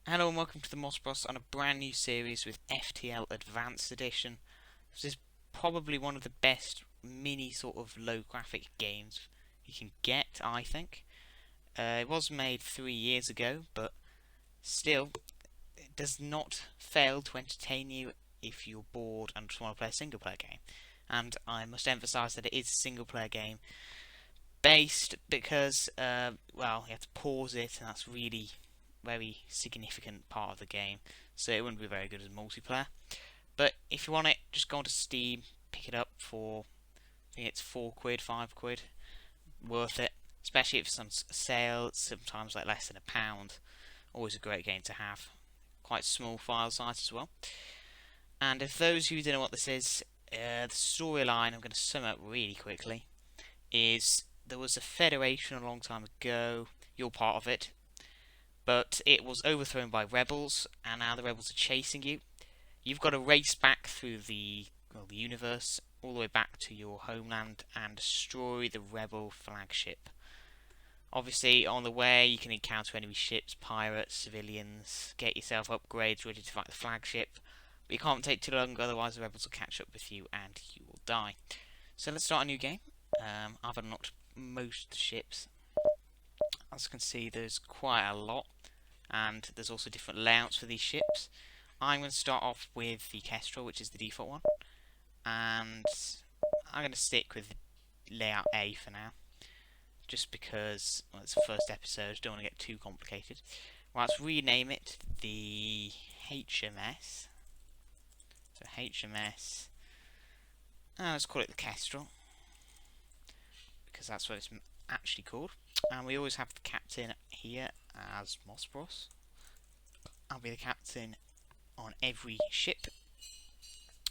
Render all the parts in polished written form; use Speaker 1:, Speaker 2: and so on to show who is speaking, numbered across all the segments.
Speaker 1: Hello and welcome to the Mossbros on a brand new series with FTL Advanced Edition. This is probably one of the best mini sort of low graphic games you can get, I think. It was made 3 years ago, but still, it does not fail to entertain you if you're bored and just want to play a single player game. And I must emphasise that it is a single player game based because, well, you have to pause it, and that's really very significant part of the game, so it wouldn't be very good as multiplayer. But if you want it, just go onto Steam, pick it up for, I think it's £4, £5, worth it. Especially if it's on sale, sometimes like less than £1. Always a great game to have. Quite small file size as well. And if those of you who don't know what this is, the storyline, I'm going to sum up really quickly, is there was a federation a long time ago, you're part of it, but it was overthrown by rebels, and now the rebels are chasing you. You've got to race back through the universe, all the way back to your homeland, and destroy the rebel flagship. Obviously, on the way, you can encounter enemy ships, pirates, civilians, get yourself upgrades ready to fight the flagship. But you can't take too long, otherwise the rebels will catch up with you and you will die. So let's start a new game. I've unlocked most of the ships. As you can see, there's quite a lot, and there's also different layouts for these ships. I'm going to start off with the Kestrel, which is the default one, and I'm going to stick with layout A for now, just because, well, it's the first episode, don't want to get too complicated. Well, let's rename it the HMS. So HMS, let's call it the Kestrel, because that's what it's actually called. And we always have the captain here as Mossbros. I'll be the captain on every ship.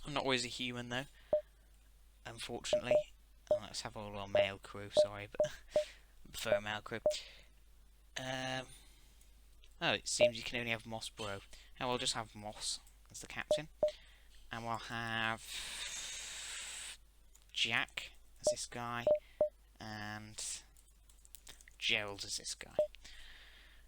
Speaker 1: I'm not always a human though, unfortunately. Let's have all our male crew, sorry, but I prefer a male crew. Oh, it seems you can only have Mossbro. Now we'll just have Moss as the captain. And we'll have Jack as this guy, and Gerald as this guy.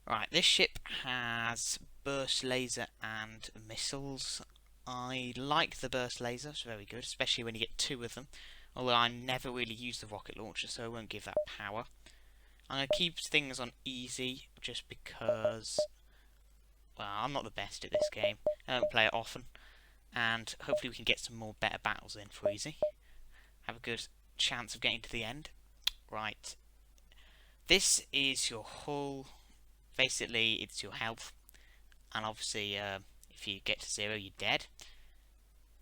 Speaker 1: Right, this ship has burst laser and missiles. I like the burst laser, it's very good, especially when you get two of them. Although I never really use the rocket launcher, so I won't give that power. I'm going to keep things on easy, just because, well, I'm not the best at this game. I don't play it often, and hopefully we can get some more better battles in for easy. Have a good chance of getting to the end. Right. This is your hull. Basically, it's your health, and obviously, if you get to 0, you're dead.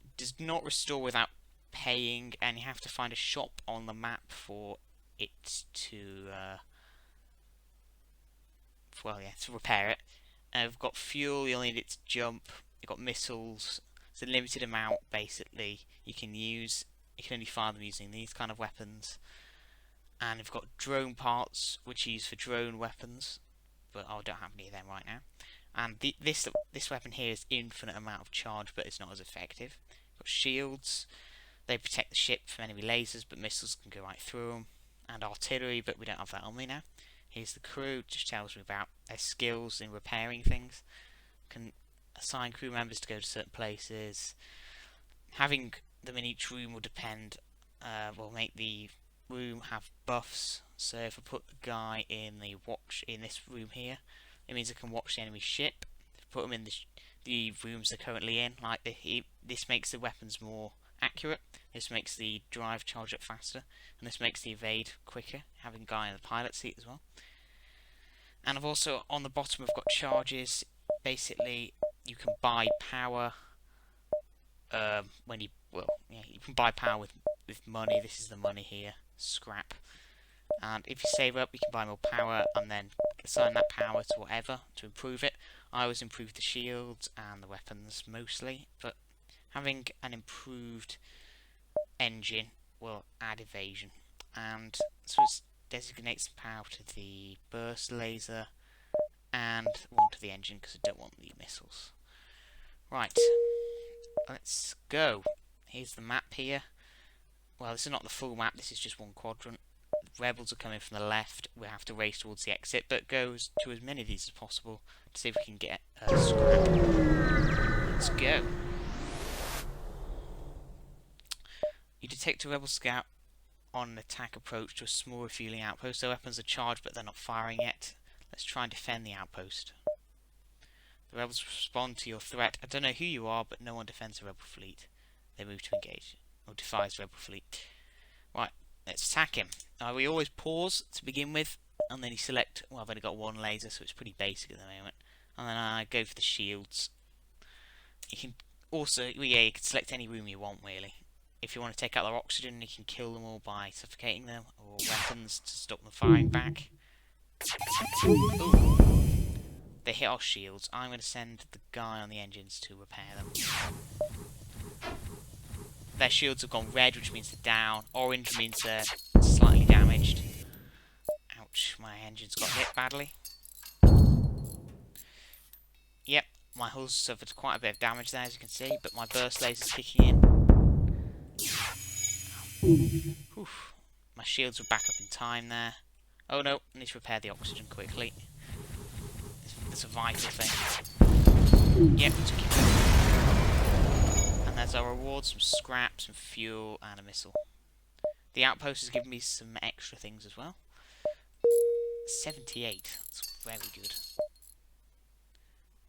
Speaker 1: It does not restore without paying, and you have to find a shop on the map for it to, to repair it. We've got fuel. You'll need it to jump. You've got missiles. It's a limited amount, basically, you can use. You can only fire them using these kind of weapons. And we've got drone parts, which are used for drone weapons, but I don't have any of them right now. And this weapon here is infinite amount of charge, but it's not as effective. We've got shields. They protect the ship from enemy lasers, but missiles can go right through them. And artillery, but we don't have that on me now. Here's the crew, just tells me about their skills in repairing things. Can assign crew members to go to certain places. Having them in each room will depend, will make the room have buffs. So if I put the guy in the watch in this room here, it means I can watch the enemy ship. If I put them in the rooms they're currently in, like this makes the weapons more accurate. This makes the drive charge up faster, and this makes the evade quicker. Having a guy in the pilot seat as well. And I've also on the bottom I've got charges. Basically, you can buy power when you you can buy power with money. This is the money here, scrap. And if you save up, you can buy more power and then assign that power to whatever to improve it. I always improve the shields and the weapons mostly, but having an improved engine will add evasion. And so it designates some power to the burst laser and one to the engine because I don't want the missiles. Right, let's go. Here's the map here. Well, this is not the full map, this is just one quadrant. Rebels are coming from the left. We have to race towards the exit, but go to as many of these as possible to see if we can get a scrap. Let's go. You detect a rebel scout on an attack approach to a small refueling outpost. Their weapons are charged, but they're not firing yet. Let's try and defend the outpost. The rebels respond to your threat. I don't know who you are, but no one defends a rebel fleet. They move to engage, or defies rebel fleet. Right, let's attack him. We always pause to begin with, and then you select, well, I've only got one laser, so it's pretty basic at the moment. And then I go for the shields. You can also, yeah, you can select any room you want, really. If you want to take out their oxygen, you can kill them all by suffocating them, or weapons to stop them firing back. Ooh. They hit our shields. I'm going to send the guy on the engines to repair them. Their shields have gone red, which means they're down. Orange means they're slightly damaged. Ouch, my engine's got hit badly. Yep, my hull's suffered quite a bit of damage there, as you can see, but my burst laser's kicking in. Oof. My shields were back up in time there. Oh no, I need to repair the oxygen quickly. It's a vital thing. Yep, took it. And there's our reward, some scrap, some fuel, and a missile. The outpost has given me some extra things as well. 78, that's very good.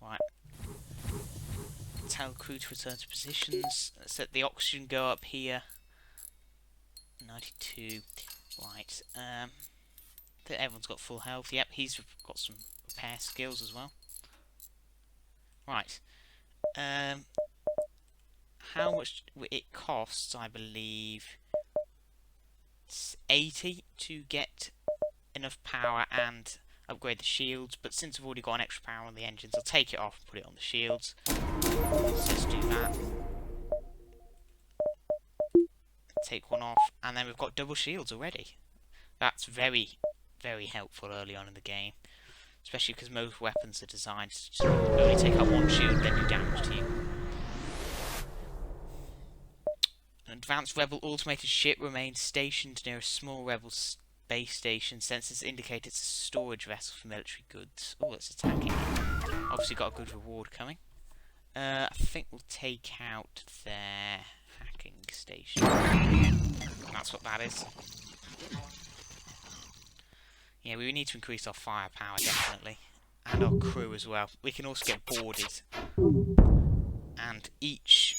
Speaker 1: Right. Tell crew to return to positions. Let's let the oxygen go up here. 92. Right. Everyone's got full health. Yep, he's got some repair skills as well. Right. How much it costs, I believe, it's 80 to get enough power and upgrade the shields, but since I've already got an extra power on the engines, I'll take it off and put it on the shields. So let's do that. Take one off, and then we've got double shields already. That's very, very helpful early on in the game, especially because most weapons are designed to only take out one shield, then do damage to you. An advanced rebel automated ship remains stationed near a small rebel base station. Sensors indicate it's a storage vessel for military goods. Oh, let's attack it. Obviously got a good reward coming. I think we'll take out their hacking station. That's what that is. Yeah, we need to increase our firepower, definitely. And our crew as well. We can also get boarded. And each...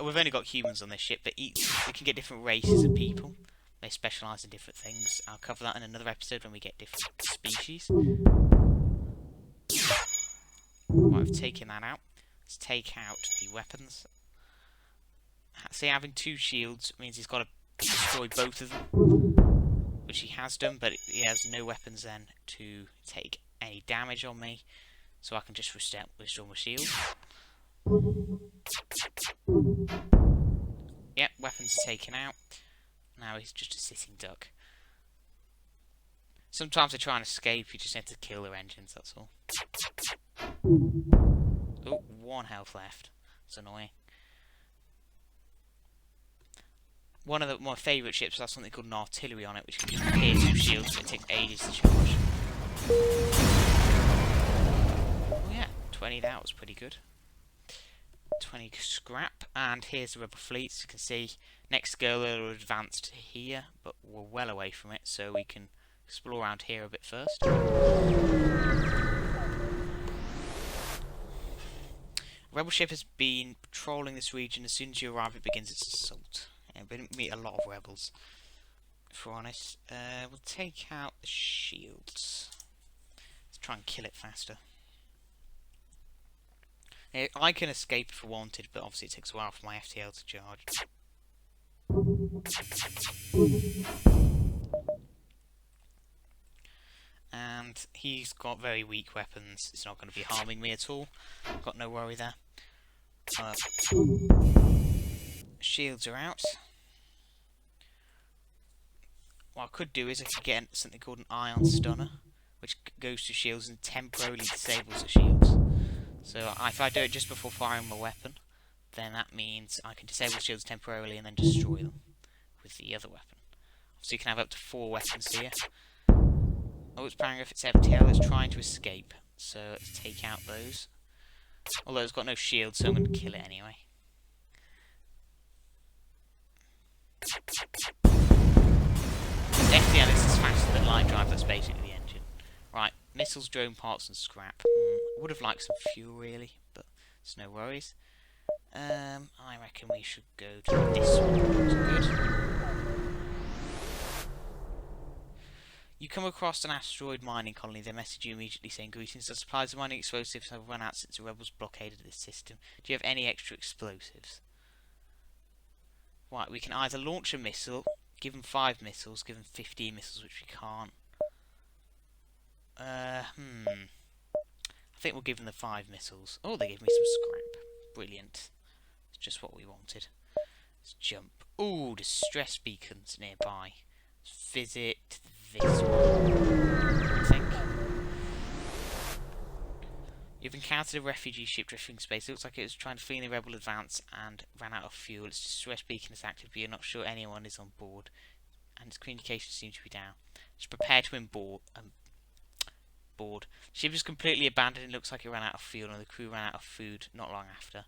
Speaker 1: We've only got humans on this ship, but we can get different races of people. They specialise in different things. I'll cover that in another episode when we get different species. Right, I've taken that out. Let's take out the weapons. See, having two shields means he's got to destroy both of them, which he has done, but he has no weapons then to take any damage on me, so I can just restore my shield. Yep, weapons are taken out. Now he's just a sitting duck. Sometimes they try and escape, you just have to kill their engines, that's all. Oh, 1 health left. That's annoying. One of my favourite ships has something called an artillery on it, which can just repair 2 shields, but it takes ages to charge. Oh yeah, 20, that was pretty good. 20 scrap, and here's the rebel fleet. As you can see, next go will advance to here, but we're well away from it, so we can explore around here a bit first. Rebel ship has been patrolling this region. As soon as you arrive, it begins its assault. Yeah, we didn't meet a lot of rebels, if we're honest. We'll take out the shields. Let's try and kill it faster. I can escape if I wanted, but obviously it takes a while for my FTL to charge. And he's got very weak weapons. It's not going to be harming me at all. Got no worry there. Shields are out. What I could do is I could get something called an ion stunner, which goes to shields and temporarily disables the shields. So if I do it just before firing my weapon, then that means I can disable the shields temporarily and then destroy them with the other weapon. So you can have up to 4 weapons here. Oh, it's powering off its FTL. It's trying to escape. So let's take out those. Although it's got no shield, so I'm going to kill it anyway. FTL is faster than line drive. That's basically the engine. Right, missiles, drone parts, and scrap. I would have liked some fuel, really, but it's no worries. I reckon we should go to this one. That's good. You come across an asteroid mining colony. They message you immediately saying, "Greetings, the supplies of mining explosives have run out since the rebels blockaded this system. Do you have any extra explosives?" Right, we can either launch a missile, give them 5 missiles, give them 15 missiles, which we can't. I think we'll give them the 5 missiles. Oh, they gave me some scrap. Brilliant. It's just what we wanted. Let's jump. Ooh, distress beacons nearby. Let's visit this one, I think. You've encountered a refugee ship drifting in space. It looks like it was trying to flee in the rebel advance and ran out of fuel. Its distress beacon is active, but you're not sure anyone is on board, and its communications seem to be down. Just prepare to board. The ship is completely abandoned. It looks like it ran out of fuel, and the crew ran out of food not long after.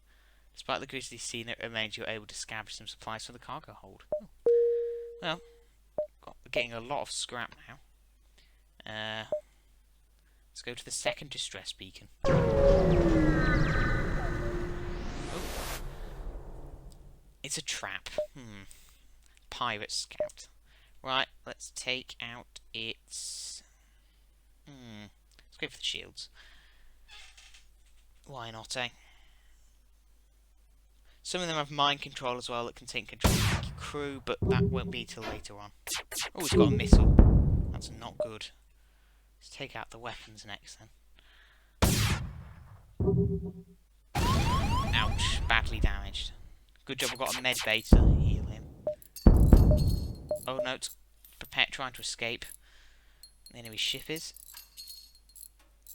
Speaker 1: Despite the grisly scene that remains, you're able to scavenge some supplies from the cargo hold. Oh. Well, we're getting a lot of scrap now. Let's go to the second distress beacon. Oh. It's a trap. Pirate scout. Right, let's take out its... Let's go for the shields. Why not, eh? Some of them have mind control as well that can take control of the crew, but that won't be till later on. Oh, it's got a missile. That's not good. Let's take out the weapons next then. Ouch, badly damaged. Good job I've got a med bay to heal him. Oh no, it's trying to escape. The enemy ship is.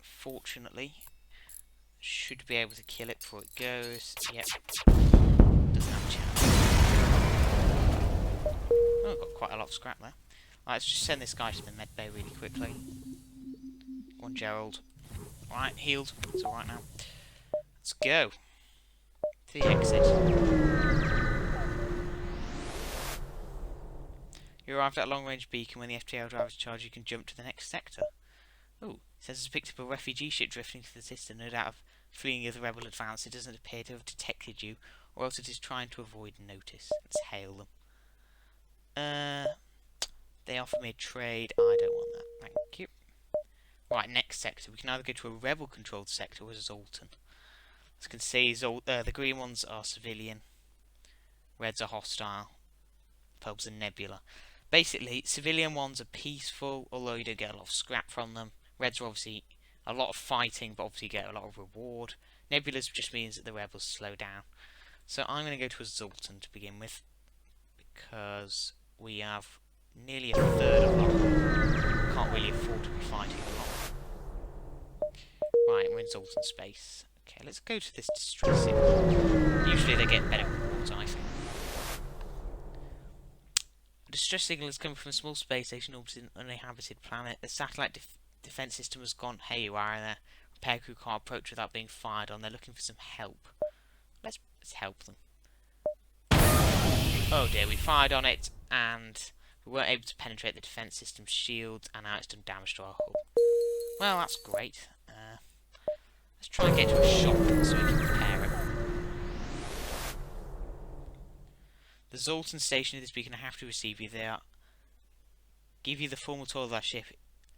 Speaker 1: Fortunately, should be able to kill it before it goes. Yep. Doesn't have a chance. Oh, got quite a lot of scrap there. Right, let's just send this guy to the med bay really quickly. Go on, Gerald. Right, healed. It's alright now. Let's go. To the exit. You arrived at a long-range beacon. When the FTL driver's charged, you can jump to the next sector. Oh, it says it's picked up a refugee ship drifting to the system. No doubt of fleeing of the rebel advance. It doesn't appear to have detected you, or else it is trying to avoid notice. Let's hail them. They offer me a trade. I don't want that. Thank you. Right, next sector. We can either go to a rebel-controlled sector or a Zoltan. As you can see, the green ones are civilian, reds are hostile, purples are nebula. Basically, civilian ones are peaceful, although you don't get a lot of scrap from them. Reds are obviously a lot of fighting, but obviously you get a lot of reward. Nebulas just means that the rebels slow down. So I'm going to go to a Zoltan to begin with, because we have nearly a third of our hull. Can't really afford to be fighting a lot. Right, we're in Zoltan space. Okay, let's go to this distress signal. Usually they get better rewards, I think. The distress signal is coming from a small space station orbiting an uninhabited planet. The satellite defense system has gone haywire there. Repair crew can't approach without being fired on. They're looking for some help. Let's help them. Oh dear, we fired on it and we weren't able to penetrate the defense system's shields, and now it's done damage to our hull. Well, that's great. Let's try and get to a shop so we can repair it. The Zoltan station of this beacon have to receive you. They are give you the formal tour of our ship.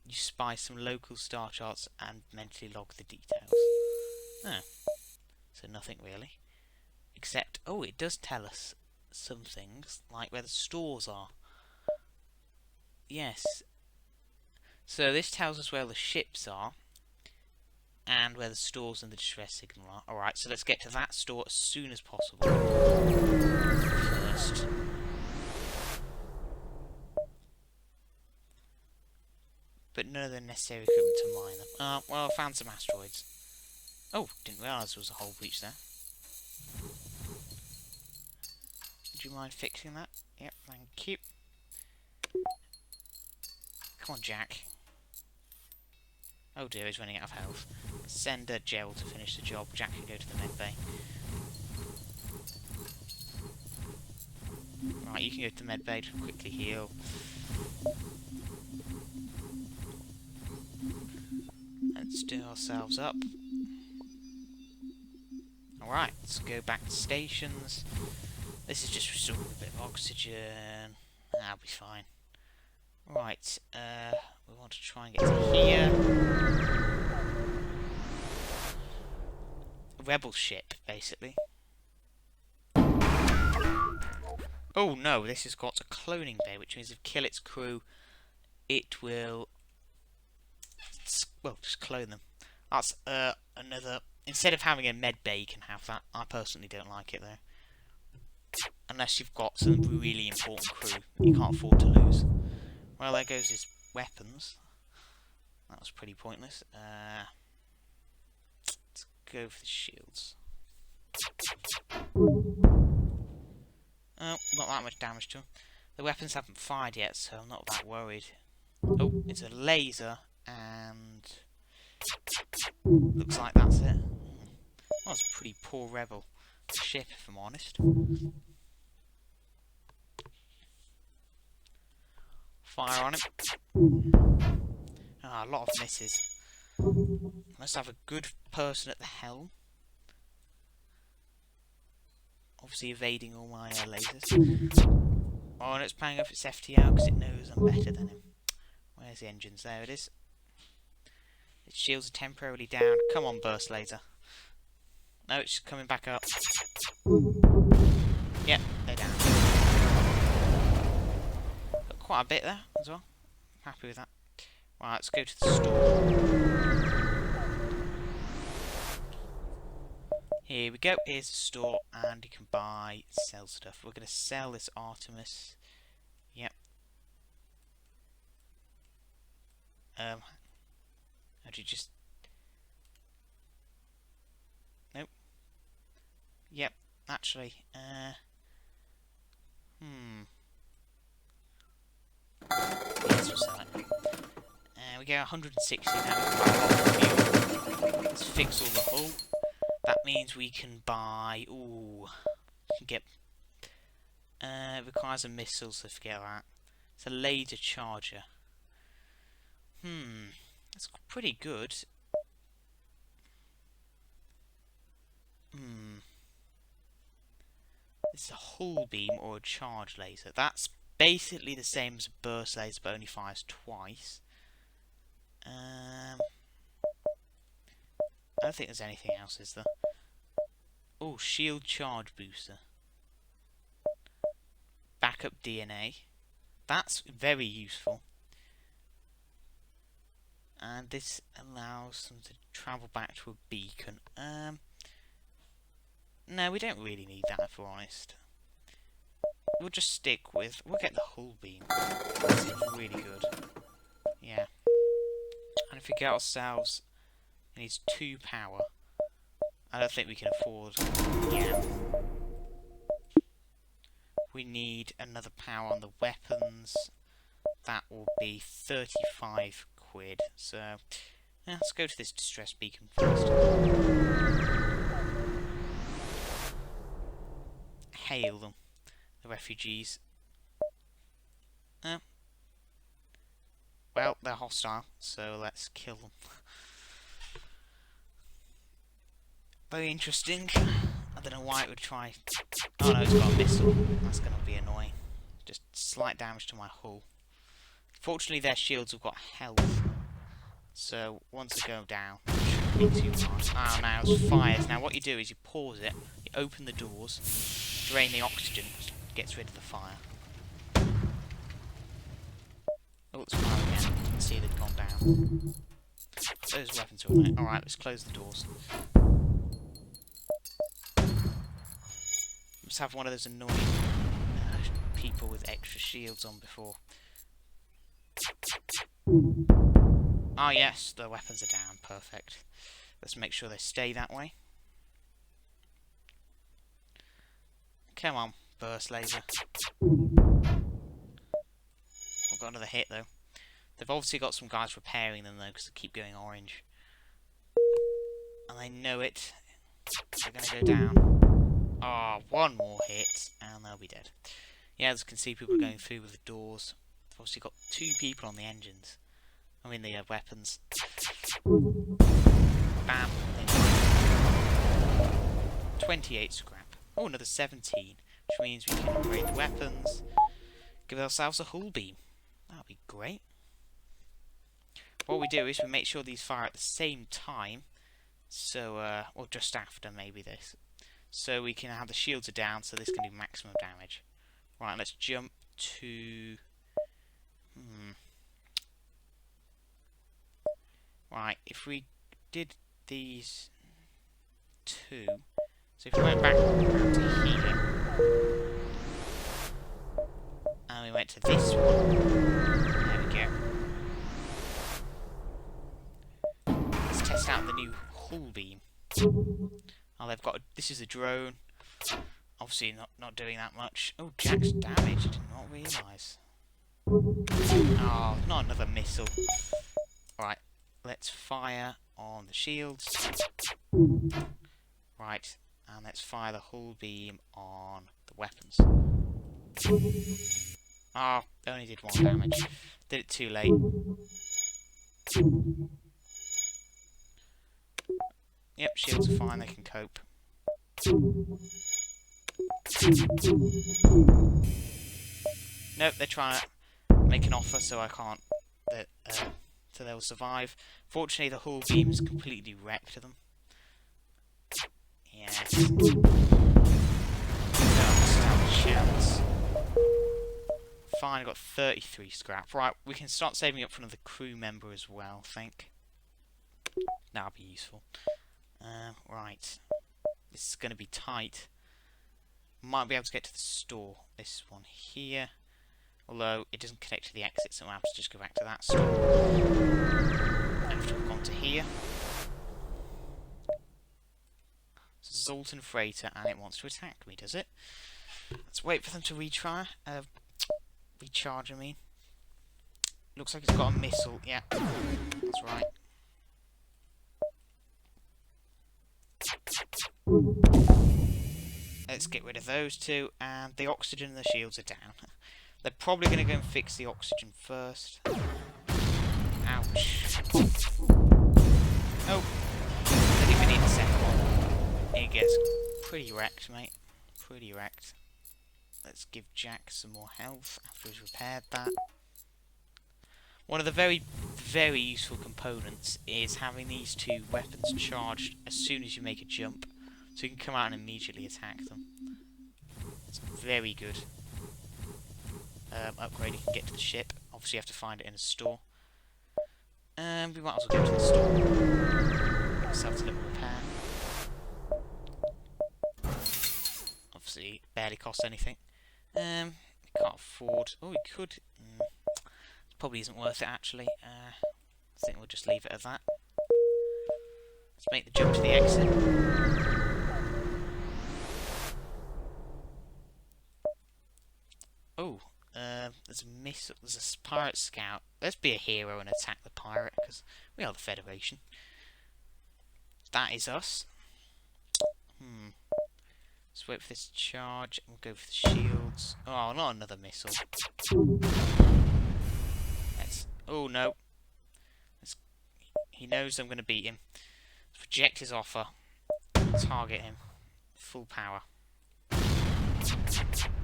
Speaker 1: You spy some local star charts and mentally log the details. Oh. So nothing really. Except, oh, it does tell us some things, like where the stores are. Yes. So this tells us where the ships are, and where the stores and the distress signal are. Alright, so let's get to that store as soon as possible. First. But none of the necessary equipment to mine them. Well, I found some asteroids. Oh, didn't realise there was a hull breach there. Would you mind fixing that? Yep, thank you. Come on, Jack. Oh dear, he's running out of health. Send a gel to finish the job. Jack can go to the med bay. Right, you can go to the med bay to quickly heal. Let's do ourselves up. Alright, let's go back to stations. This is just restoring a bit of oxygen. That'll be fine. Right, we want to try and get to here. A rebel ship, basically. Oh no, this has got a cloning bay, which means if you kill its crew, it will... well, just clone them. That's another... Instead of having a med bay, you can have that. I personally don't like it, though. Unless you've got some really important crew that you can't afford to lose. Well, there goes his weapons. That was pretty pointless. Let's go for the shields. Oh, not that much damage to them. The weapons haven't fired yet, so I'm not that worried. Oh, it's a laser, and... looks like that's it. That was a pretty poor rebel ship, if I'm honest. Fire on him. Ah, a lot of misses. Must have a good person at the helm. Obviously evading all my lasers. Oh, and it's playing off its FTL because it knows I'm better than him. Where's the engines? There it is. Its shields are temporarily down. Come on, burst laser. No, it's coming back up. Yep, they're down. Got quite a bit there as well. Happy with that. Right, let's go to the store. Here we go. Here's the store, and you can buy, sell stuff. We're going to sell this Artemis. Yep. How do you just... Nope. Yep, actually. Let's just sell it. We get 160 now. Let's fix all the hull. That means we can buy... ooh. We can get... it requires a missile, so forget that. It's a laser charger. That's pretty good. It's a hull beam or a charge laser. That's basically the same as a burst laser, but only fires twice. I don't think there's anything else, is there? Oh, shield charge booster. Backup DNA. That's very useful. And this allows them to travel back to a beacon. No, we don't really need that, if we're honest. We'll just stick with... we'll get the hull beam. That seems really good. Yeah. And if we get ourselves... it needs 2 power. I don't think we can afford... yeah. We need another power on the weapons. That will be 35 quid. So, yeah, let's go to this distress beacon first. Hail them, the refugees. Well, they're hostile, so let's kill them. Very interesting. I don't know why it would try... oh no, it's got a missile. That's going to be annoying. Just slight damage to my hull. Fortunately, their shields have got health. So, once they go down, it shouldn't be too hard. Ah, now it's fires. Now, what you do is you pause it, you open the doors, drain the oxygen, which gets rid of the fire. Oh, it's fire again. You can see they've gone down. Those weapons are alright. Alright, let's close the doors. Let's have one of those annoying people with extra shields on before. Ah, yes, the weapons are down. Perfect. Let's make sure they stay that way. Come on, burst laser. got another hit though. They've obviously got some guys repairing them though, because they keep going orange. And they know it. They're going to go down. Oh, one more hit, and they'll be dead. Yeah, as you can see, people are going through with the doors. They've obviously got 2 people on the engines. I mean, the weapons. Bam. 28 scrap. Oh, another 17, which means we can upgrade the weapons. Give ourselves a hull beam. That'll be great. What we do is we make sure these fire at the same time. So, or just after maybe this. So we can have the shields are down, so this can do maximum damage. Right, let's jump to... Right, if we did these 2... So if we went back around to here... And we went to this one... There we go. Let's test out the new hull beam. Oh, they've got... This is a drone. Obviously not doing that much. Oh, Jack's damaged. Did not realise. Oh, not another missile. Right, let's fire on the shields. Right, and let's fire the hull beam on the weapons. Oh, only did 1 damage. Did it too late. Yep, shields are fine, they can cope. Nope, they're trying to make an offer, so I can't. So they'll survive. Fortunately, the hull beam's completely wrecked them. Yes. Don't stand a chance. Fine, I got 33 scrap. Right, we can start saving up for another crew member as well, I think. That'll be useful. Right. This is going to be tight. Might be able to get to the store. This one here. Although it doesn't connect to the exit, so I'll have to just go back to that store. And have to have gone to here. It's a Zoltan freighter, and it wants to attack me, does it? Let's wait for them to retry. Recharge, I mean. Looks like it's got a missile. Yeah, that's right. Let's get rid of those 2, and the oxygen and the shields are down. They're probably going to go and fix the oxygen first. Ouch. Oh, I think we need the second one. It gets pretty wrecked, mate. Pretty wrecked. Let's give Jack some more health after he's repaired that. One of the very, very useful components is having these 2 weapons charged as soon as you make a jump. So you can come out and immediately attack them. It's very good. Upgrade, you can get to the ship. Obviously you have to find it in a store. We might as well go to the store. Get ourselves a little repair. Obviously it barely costs anything. We can't afford... Oh, we could... probably isn't worth it actually. I think we'll just leave it at that. Let's make the jump to the exit. Oh, there's a missile. There's a pirate scout. Let's be a hero and attack the pirate, because we are the Federation. That is us. Let's wait for this to charge. We'll go for the shields. Oh, not another missile. Oh no. He knows I'm going to beat him. Let's reject his offer. Target him. Full power.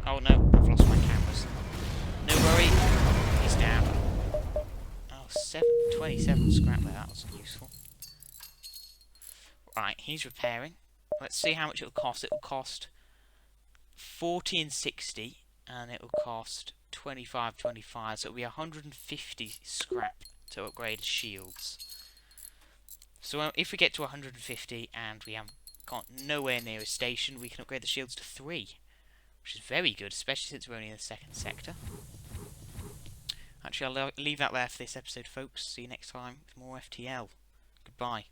Speaker 1: Oh no, I've lost my cameras. No worry, he's down. Oh, 27 scrap there, that was useful. Right, he's repairing. Let's see how much it'll cost. It'll cost 40 and 60, and it'll cost 25, so it'll be 150 scrap to upgrade shields. So if we get to 150 and we haven't got nowhere near a station, we can upgrade the shields to 3. Which is very good, especially since we're only in the 2nd sector. Actually, I'll leave that there for this episode, folks. See you next time with more FTL. Goodbye.